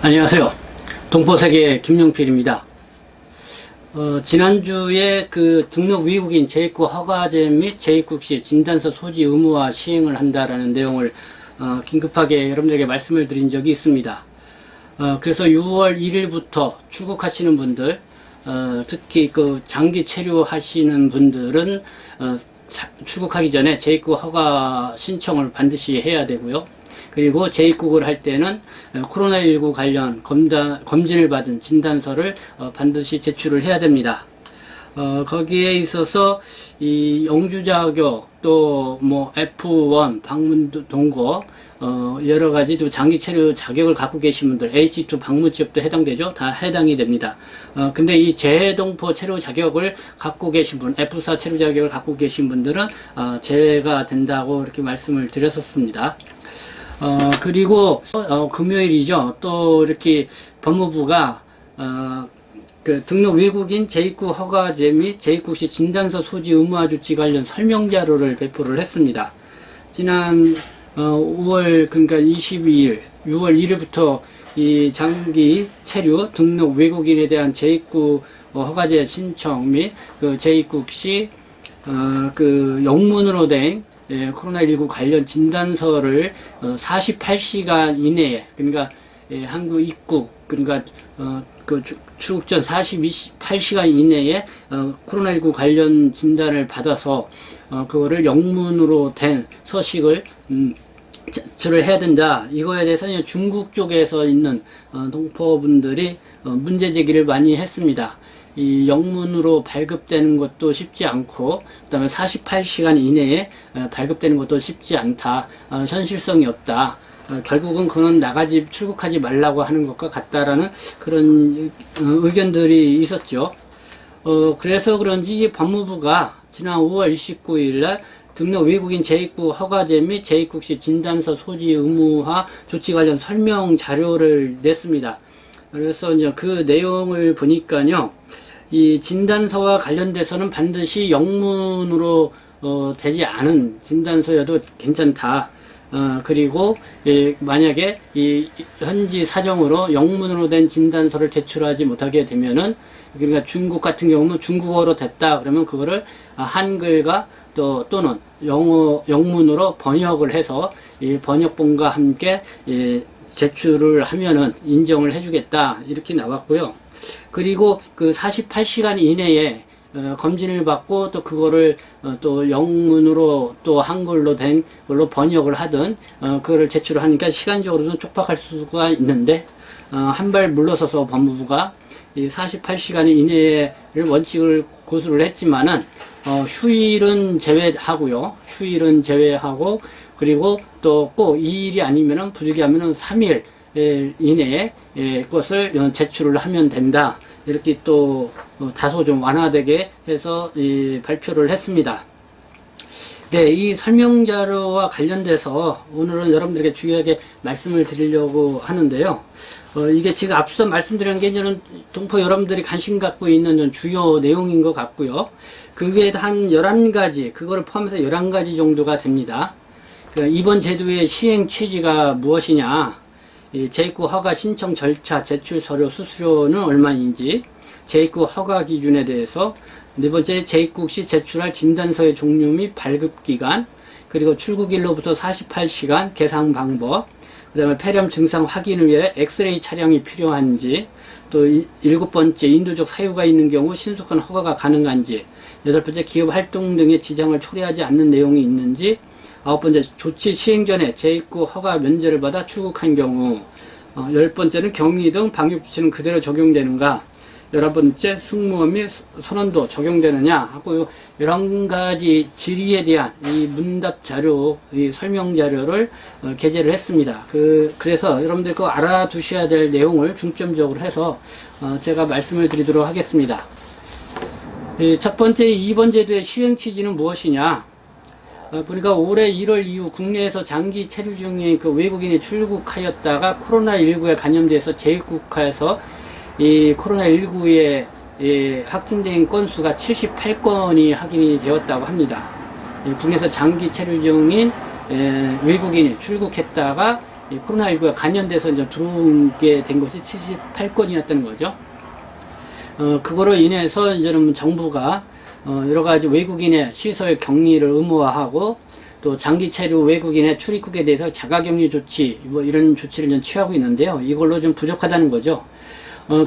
안녕하세요. 동포세계 김용필입니다. 지난주에 그 등록 외국인 재입국 허가제 및 재입국 시 진단서 소지 의무화 시행을 한다라는 내용을 긴급하게 여러분들에게 말씀을 드린 적이 있습니다. 그래서 6월 1일부터 출국하시는 분들, 특히 그 장기 체류하시는 분들은 출국하기 전에 재입국 허가 신청을 반드시 해야 되고요. 그리고 재입국을 할 때는 코로나19 관련 검진을 받은 진단서를 반드시 제출을 해야 됩니다. 거기에 있어서 이 영주 자격 또 뭐 F1 방문 동거 여러 가지 또 장기 체류 자격을 갖고 계신 분들, H2 방문 지역도 해당되죠. 다 해당이 됩니다. 근데 이 재동포 체류 자격을 갖고 계신 분, F4 체류 자격을 갖고 계신 분들은 제외가 된다고 이렇게 말씀을 드렸었습니다. 그리고 금요일이죠. 또 이렇게 법무부가 그 등록 외국인 재입국 허가제 및 재입국 시 진단서 소지 의무화 조치 관련 설명 자료를 배포를 했습니다. 지난 5월 그러니까 22일, 6월 1일부터 이 장기 체류 등록 외국인에 대한 재입국 허가제 신청 및 그 재입국 시 그 영문으로 된 코로나19 관련 진단서를 48시간 이내에, 그러니까 한국 입국, 그러니까 그 출국 전 48시간 이내에 코로나19 관련 진단을 받아서 그거를 영문으로 된 서식을 제출을 해야 된다. 이거에 대해서는 중국 쪽에서 있는 동포분들이 문제 제기를 많이 했습니다. 이 영문으로 발급되는 것도 쉽지 않고, 그 다음에 48시간 이내에 발급되는 것도 쉽지 않다. 현실성이 없다. 결국은 그건 출국하지 말라고 하는 것과 같다라는 그런 의견들이 있었죠. 그래서 그런지 법무부가 지난 5월 29일 날 등록 외국인 재입국 허가제 및 재입국 시 진단서 소지 의무화 조치 관련 설명 자료를 냈습니다. 그래서 이제 그 내용을 보니까요, 이 진단서와 관련돼서는 반드시 영문으로 되지 않은 진단서여도 괜찮다. 그리고 만약에 이 현지 사정으로 영문으로 된 진단서를 제출하지 못하게 되면은, 그러니까 중국 같은 경우는 중국어로 됐다 그러면 그거를 한글과 또는 영문으로 번역을 해서 이 번역본과 함께 제출을 하면은 인정을 해주겠다, 이렇게 나왔고요. 그리고 그 48시간 이내에 검진을 받고 또 그거를 또 영문으로 또 한글로 된 걸로 번역을 하든 그거를 제출을 하니까 시간적으로는 촉박할 수가 있는데, 한 발 물러서서 법무부가 이 48시간 이내를 원칙을 고수를 했지만은 휴일은 제외하고요. 휴일은 제외하고, 그리고 또 꼭 2일이 아니면은 부득이하면은 3일 이내에 것을 제출을 하면 된다. 이렇게 또 다소 좀 완화되게 해서 발표를 했습니다. 네, 이 설명자료와 관련돼서 오늘은 여러분들에게 중요하게 말씀을 드리려고 하는데요. 이게 지금 앞서 말씀드린 게 저는 동포 여러분들이 관심 갖고 있는 주요 내용인 것 같고요. 그 외에 한 11가지, 그거를 포함해서 11가지 정도가 됩니다. 이번 제도의 시행 취지가 무엇이냐, 재입국 허가 신청 절차, 제출 서류 수수료는 얼마인지, 재입국 허가 기준에 대해서, 네 번째, 재입국 시 제출할 진단서의 종류 및 발급 기간, 그리고 출국일로부터 48시간 계산 방법, 그 다음에 폐렴 증상 확인을 위해 엑스레이 촬영이 필요한지, 또 7번째, 인도적 사유가 있는 경우 신속한 허가가 가능한지, 8번째, 기업 활동 등의 지장을 초래하지 않는 내용이 있는지, 9번째, 조치 시행 전에 재입국 허가 면제를 받아 출국한 경우, 10번째는 격리 등 방역 조치는 그대로 적용되는가, 11번째, 승무원 및 선원도 적용되느냐 하고 11가지 질의에 대한 이 문답 자료, 이 설명 자료를 게재를 했습니다. 그래서 여러분들 그 알아두셔야 될 내용을 중점적으로 해서 제가 말씀을 드리도록 하겠습니다. 첫 번째, 이번 제도의 시행 취지는 무엇이냐? 그러니까 올해 1월 이후 국내에서 장기 체류 중인 그 외국인이 출국하였다가 코로나19에 감염돼서 재입국해서 이 코로나19에 확진된 건수가 78건이 확인이 되었다고 합니다. 국내에서 장기 체류 중인 외국인이 출국했다가 이 코로나19에 감염돼서 이제 들어오게 된 것이 78건이었던 거죠. 그거로 인해서 이제는 정부가 여러 가지 외국인의 시설 격리를 의무화하고 또 장기 체류 외국인의 출입국에 대해서 자가격리 조치 뭐 이런 조치를 좀 취하고 있는데요. 이걸로 좀 부족하다는 거죠.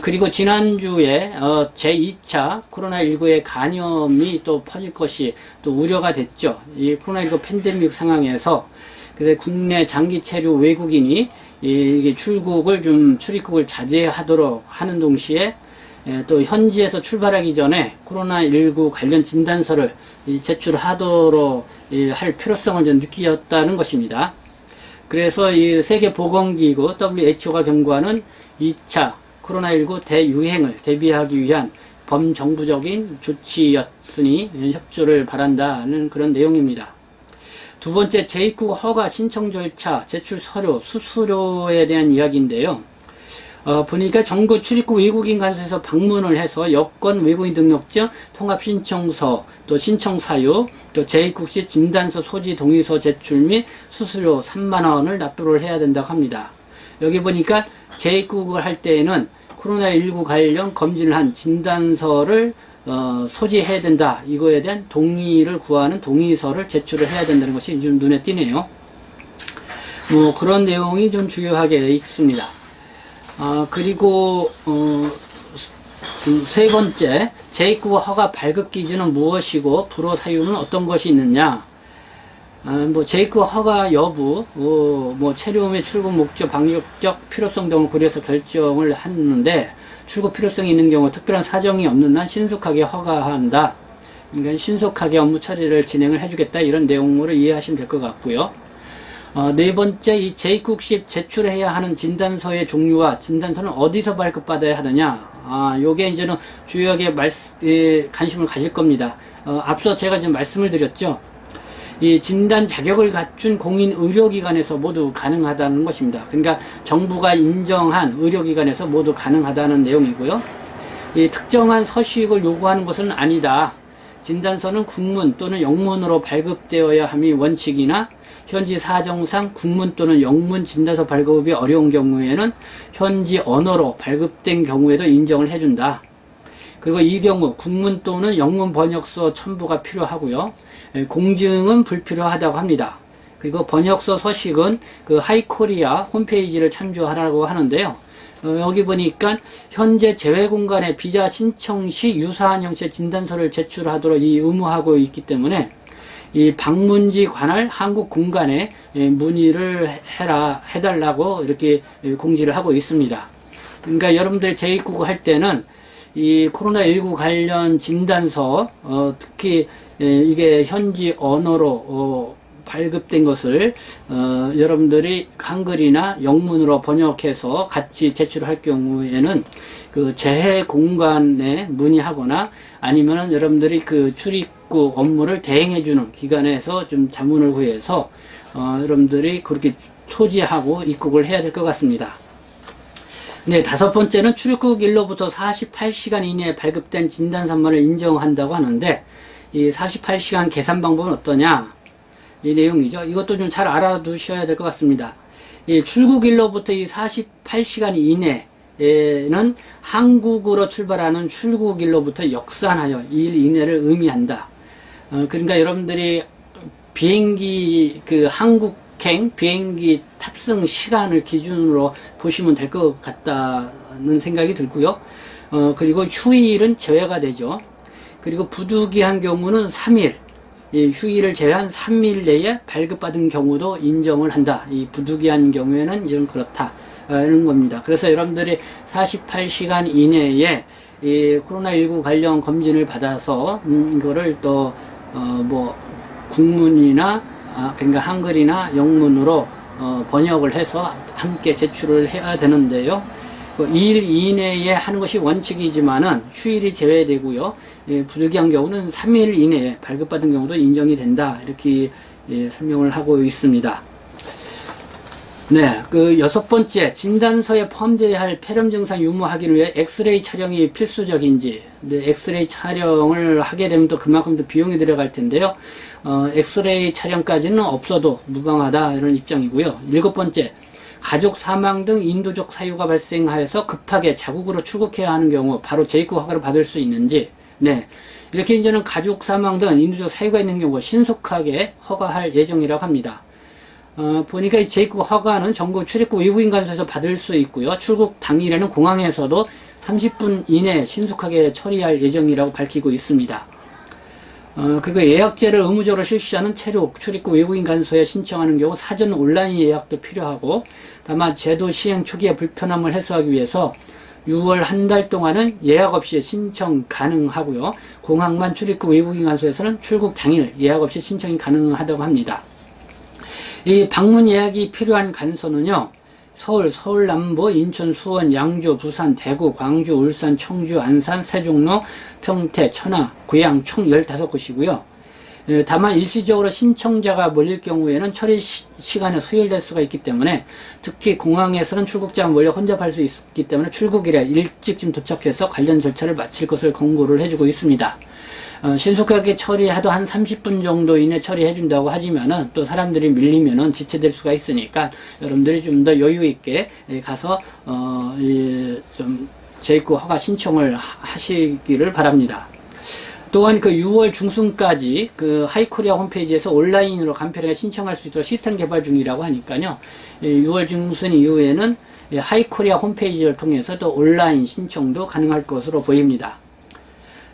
그리고 지난주에 제2차 코로나19의 감염이 또 퍼질 것이 또 우려가 됐죠. 이 코로나19 팬데믹 상황에서 그래서 국내 장기 체류 외국인이 이게 출입국을 자제하도록 하는 동시에 또 현지에서 출발하기 전에 코로나19 관련 진단서를 제출하도록 할 필요성을 좀 느꼈다는 것입니다. 그래서 이 세계보건기구 WHO가 경고하는 2차 코로나19 대유행을 대비하기 위한 범정부적인 조치였으니 협조를 바란다는 그런 내용입니다. 두 번째, 재입국 허가 신청 절차, 제출 서류, 수수료에 대한 이야기인데요. 보니까 정부 출입국 외국인 관서에서 방문을 해서 여권, 외국인 등록증, 통합신청서, 또 신청사유, 또 재입국 시 진단서 소지 동의서 제출 및 수수료 3만원을 납부를 해야 된다고 합니다. 여기 보니까 재입국을 할 때에는 코로나19 관련 검진을 한 진단서를 소지해야 된다. 이거에 대한 동의를 구하는 동의서를 제출을 해야 된다는 것이 좀 눈에 띄네요. 뭐 그런 내용이 좀 중요하게 있습니다. 그리고 세 번째, 재입국 허가 발급 기준은 무엇이고 불허 사유는 어떤 것이 있느냐? 뭐 재입국 허가 여부, 뭐 체류 및 출국 목적, 방역적 필요성 등을 고려해서 결정을 하는데 출국 필요성이 있는 경우 특별한 사정이 없는 한 신속하게 허가한다. 그러니까 신속하게 업무 처리를 진행을 해주겠다 이런 내용으로 이해하시면 될 것 같고요. 네 번째, 이 재입국 시 제출해야 하는 진단서의 종류와 진단서는 어디서 발급받아야 하느냐. 요게 이제는 주요하게 관심을 가질 겁니다. 앞서 제가 지금 말씀을 드렸죠. 이 진단 자격을 갖춘 공인 의료기관에서 모두 가능하다는 것입니다. 그러니까 정부가 인정한 의료기관에서 모두 가능하다는 내용이고요. 이 특정한 서식을 요구하는 것은 아니다. 진단서는 국문 또는 영문으로 발급되어야 함이 원칙이나 현지 사정상 국문 또는 영문 진단서 발급이 어려운 경우에는 현지 언어로 발급된 경우에도 인정을 해준다. 그리고 이 경우 국문 또는 영문 번역서 첨부가 필요하고요. 공증은 불필요하다고 합니다. 그리고 번역서 서식은 그 하이코리아 홈페이지를 참조하라고 하는데요. 여기 보니까 현재 재외공간에 비자 신청 시 유사한 형식의 진단서를 제출하도록 의무하고 있기 때문에 이 방문지 관할 한국 공간에 문의를 해달라고 이렇게 공지를 하고 있습니다. 그러니까 여러분들 재입국 할 때는 이 코로나19 관련 진단서, 특히 이게 현지 언어로 발급된 것을 여러분들이 한글이나 영문으로 번역해서 같이 제출할 경우에는 그 재해 공간에 문의하거나 아니면은 여러분들이 그 출입국 업무를 대행해주는 기관에서 좀 자문을 구해서 여러분들이 그렇게 소지하고 입국을 해야 될 것 같습니다. 네, 다섯 번째는 출국일로부터 48시간 이내에 발급된 진단서만을 인정한다고 하는데 이 48시간 계산 방법은 어떠냐? 이 내용이죠. 이것도 좀 잘 알아두셔야 될 것 같습니다. 이 출국일로부터 이 48시간 이내에는 한국으로 출발하는 출국일로부터 역산하여 2일 이내를 의미한다. 그러니까 여러분들이 비행기 한국행 비행기 탑승 시간을 기준으로 보시면 될 것 같다는 생각이 들고요. 그리고 휴일은 제외가 되죠. 그리고 부득이한 경우는 3일, 휴일을 제외한 3일 내에 발급받은 경우도 인정을 한다. 이 부득이한 경우에는 이런 그렇다. 이런 겁니다. 그래서 여러분들이 48시간 이내에 이 코로나19 관련 검진을 받아서 이거를 또 뭐 국문이나 그러니까 한글이나 영문으로 번역을 해서 함께 제출을 해야 되는데요. 2일 이내에 하는 것이 원칙이지만은 휴일이 제외되고요. 부득이한 경우는 3일 이내에 발급받은 경우도 인정이 된다. 이렇게 설명을 하고 있습니다. 네, 그 여섯 번째, 진단서에 포함되어야 할 폐렴 증상 유무 확인을 위해 엑스레이 촬영이 필수적인지. 네, 엑스레이 촬영을 하게 되면 또 그만큼 더 비용이 들어갈 텐데요. 엑스레이 촬영까지는 없어도 무방하다 이런 입장이고요. 일곱 번째, 가족 사망 등 인도적 사유가 발생하여서 급하게 자국으로 출국해야 하는 경우 바로 재입국 허가를 받을 수 있는지, 네, 이렇게 이제는 가족 사망 등 인도적 사유가 있는 경우 신속하게 허가할 예정이라고 합니다. 보니까 이 재입국 허가는 전국 출입국 외국인 간소에서 받을 수 있고요. 출국 당일에는 공항에서도 30분 이내에 신속하게 처리할 예정이라고 밝히고 있습니다. 그리고 예약제를 의무적으로 실시하는 출입국 외국인 간소에 신청하는 경우 사전 온라인 예약도 필요하고, 다만 제도 시행 초기의 불편함을 해소하기 위해서 6월 한 달 동안은 예약 없이 신청 가능하고요. 공항만 출입국 외국인 간소에서는 출국 당일 예약 없이 신청이 가능하다고 합니다. 이 방문 예약이 필요한 간소는요, 서울, 서울 남부, 인천, 수원, 양주, 부산, 대구, 광주, 울산, 청주, 안산, 세종로, 평택, 천안, 고양 총 15곳이고요. 다만 일시적으로 신청자가 몰릴 경우에는 처리 시간에 소요될 수가 있기 때문에, 특히 공항에서는 출국자가 몰려 혼잡할 수 있기 때문에 출국일에 일찍쯤 도착해서 관련 절차를 마칠 것을 권고를 해주고 있습니다. 신속하게 처리해도 한 30분 정도 이내 처리해준다고 하지만은 또 사람들이 밀리면은 지체될 수가 있으니까 여러분들이 좀 더 여유있게 가서, 좀 재입국 허가 신청을 하시기를 바랍니다. 또한 그 6월 중순까지 그 하이코리아 홈페이지에서 온라인으로 간편하게 신청할 수 있도록 시스템 개발 중이라고 하니까요. 6월 중순 이후에는 하이코리아 홈페이지를 통해서 또 온라인 신청도 가능할 것으로 보입니다.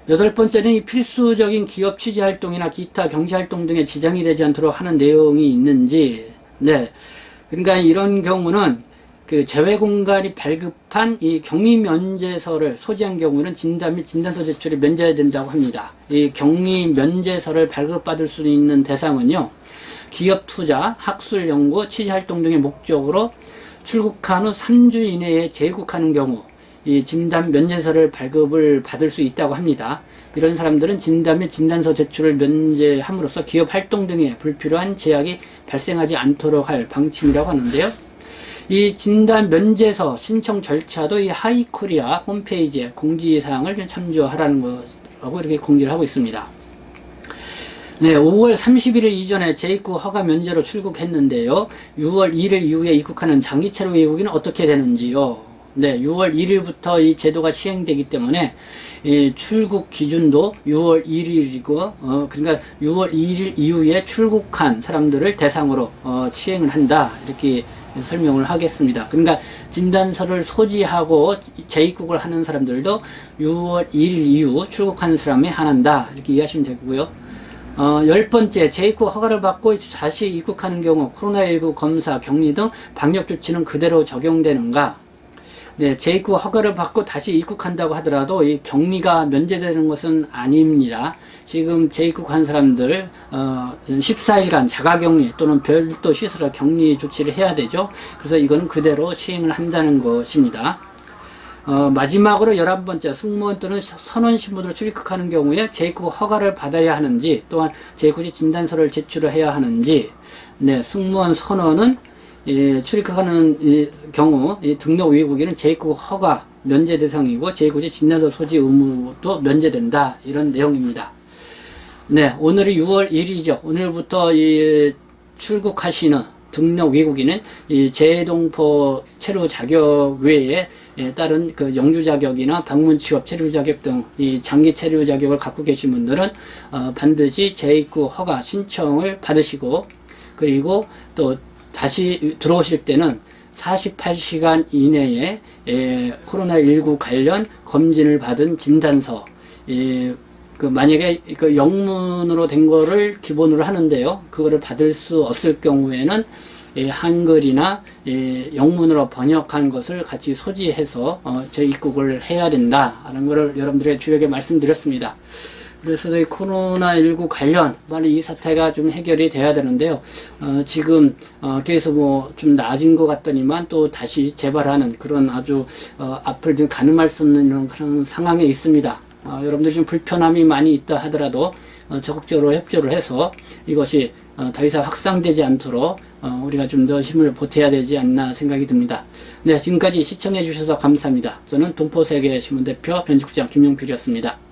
8번째는 이 필수적인 기업 취재활동이나 기타 경제활동 등에 지장이 되지 않도록 하는 내용이 있는지, 네. 그러니까 이런 경우는 그 재외공간이 발급한 이 격리면제서를 소지한 경우는 진단 및 진단서 제출이 면제해야 된다고 합니다. 이 격리면제서를 발급받을 수 있는 대상은요, 기업 투자, 학술 연구, 취재활동 등의 목적으로 출국한 후 3주 이내에 재입국하는 경우 이 진단 면제서를 발급을 받을 수 있다고 합니다. 이런 사람들은 진단 및 진단서 제출을 면제함으로써 기업 활동 등에 불필요한 제약이 발생하지 않도록 할 방침이라고 하는데요. 이 진단 면제서 신청 절차도 이 하이코리아 홈페이지에 공지사항을 좀 참조하라는 것라고 이렇게 공지를 하고 있습니다. 네, 5월 31일 이전에 재입국 허가 면제로 출국했는데요. 6월 1일 이후에 입국하는 장기체류 외국인은 어떻게 되는지요? 네, 6월 1일부터 이 제도가 시행되기 때문에 이 출국 기준도 6월 1일이고, 그러니까 6월 1일 이후에 출국한 사람들을 대상으로 시행을 한다, 이렇게 설명을 하겠습니다. 그러니까 진단서를 소지하고 재입국을 하는 사람들도 6월 1일 이후 출국하는 사람에 한한다, 이렇게 이해하시면 되고요. 10번째, 재입국 허가를 받고 다시 입국하는 경우 코로나19 검사, 격리 등 방역 조치는 그대로 적용되는가? 네, 재입국 허가를 받고 다시 입국한다고 하더라도 이 격리가 면제되는 것은 아닙니다. 지금 재입국한 사람들 14일간 자가격리 또는 별도 시설화 격리 조치를 해야 되죠. 그래서 이거는 그대로 시행을 한다는 것입니다. 마지막으로 11번째, 승무원 또는 선원 신분으로 출입국하는 경우에 재입국 허가를 받아야 하는지, 또한 재입국 시 진단서를 제출을 해야 하는지. 네, 승무원, 선원은 출입국하는 경우 등록 외국인은 재입국 허가 면제 대상이고 재입국 시 진단서 소지 의무도 면제된다, 이런 내용입니다. 네, 오늘이 6월 1일이죠. 오늘부터 출국하시는 등록 외국인은 이 재동포 체류 자격 외에 다른 그 영주 자격이나 방문 취업 체류 자격 등 이 장기 체류 자격을 갖고 계신 분들은 반드시 재입국 허가 신청을 받으시고, 그리고 또 다시 들어오실 때는 48시간 이내에 코로나19 관련 검진을 받은 진단서, 만약에 그 영문으로 된 거를 기본으로 하는데요, 그거를 받을 수 없을 경우에는 한글이나 영문으로 번역한 것을 같이 소지해서 재입국을 해야 된다라는 것을 여러분들에게 주역에 말씀드렸습니다. 그래서 이 코로나19 관련 빨리 이 사태가 좀 해결이 돼야 되는데요. 지금 계속 뭐 좀 나아진 것 같더니만 또 다시 재발하는 그런 아주 앞을 좀 가늠할 수 없는 그런 상황에 있습니다. 여러분들이 좀 불편함이 많이 있다 하더라도 적극적으로 협조를 해서 이것이 더 이상 확산되지 않도록 우리가 좀 더 힘을 보태야 되지 않나 생각이 듭니다. 네, 지금까지 시청해 주셔서 감사합니다. 저는 동포세계신문 대표 변직국장 김용필이었습니다.